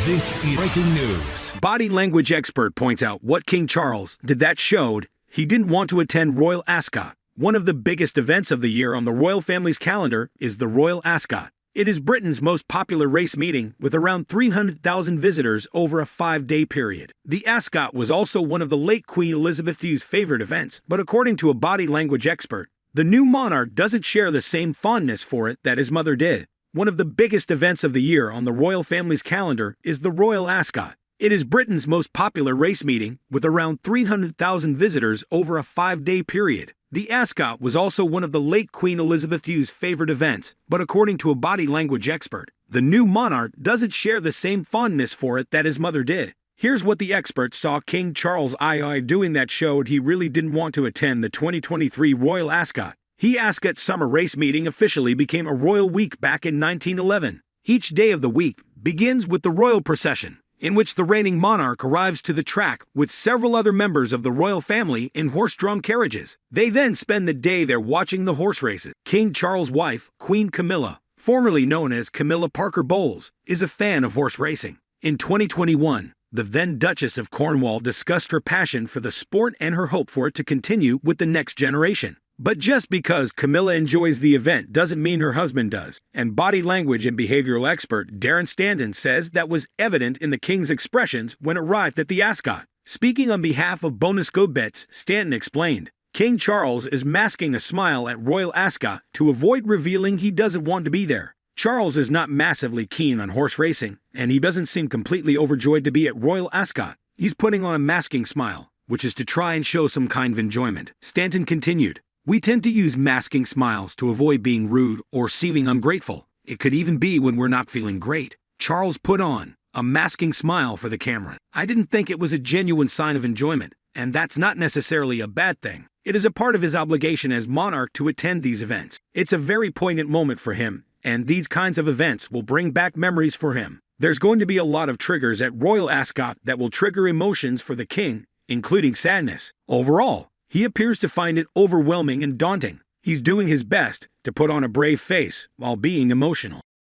This is breaking news. Body language expert points out what King Charles did that showed he didn't want to attend Royal Ascot. One of the biggest events of the year on the royal family's calendar is the Royal Ascot. It is Britain's most popular race meeting with around 300,000 visitors over a 5-day period. The Ascot was also one of the late Queen Elizabeth II's favorite events, but according to a body language expert, the new monarch doesn't share the same fondness for it that his mother did. One of the biggest events of the year on the royal family's calendar is the Royal Ascot. It is Britain's most popular race meeting with around 300,000 visitors over a 5-day period. The Ascot was also one of the late Queen Elizabeth II's favorite events, but according to a body language expert, the new monarch doesn't share the same fondness for it that his mother did. Here's what the expert saw King Charles II doing that showed he really didn't want to attend the 2023 Royal Ascot. The Ascot summer race meeting officially became a royal week back in 1911. Each day of the week begins with the royal procession, in which the reigning monarch arrives to the track with several other members of the royal family in horse-drawn carriages. They then spend the day there watching the horse races. King Charles' wife, Queen Camilla, formerly known as Camilla Parker Bowles, is a fan of horse racing. In 2021, the then Duchess of Cornwall discussed her passion for the sport and her hope for it to continue with the next generation. But just because Camilla enjoys the event doesn't mean her husband does, and body language and behavioral expert Darren Stanton says that was evident in the king's expressions when arrived at the Ascot. Speaking on behalf of Bonus Go Bets, Stanton explained, King Charles is masking a smile at Royal Ascot to avoid revealing he doesn't want to be there. Charles is not massively keen on horse racing, and he doesn't seem completely overjoyed to be at Royal Ascot. He's putting on a masking smile, which is to try and show some kind of enjoyment. Stanton continued, we tend to use masking smiles to avoid being rude or seeming ungrateful. It could even be when we're not feeling great. Charles put on a masking smile for the camera. I didn't think it was a genuine sign of enjoyment, and that's not necessarily a bad thing. It is a part of his obligation as monarch to attend these events. It's a very poignant moment for him, and these kinds of events will bring back memories for him. There's going to be a lot of triggers at Royal Ascot that will trigger emotions for the king, including sadness. Overall, he appears to find it overwhelming and daunting. He's doing his best to put on a brave face while being emotional.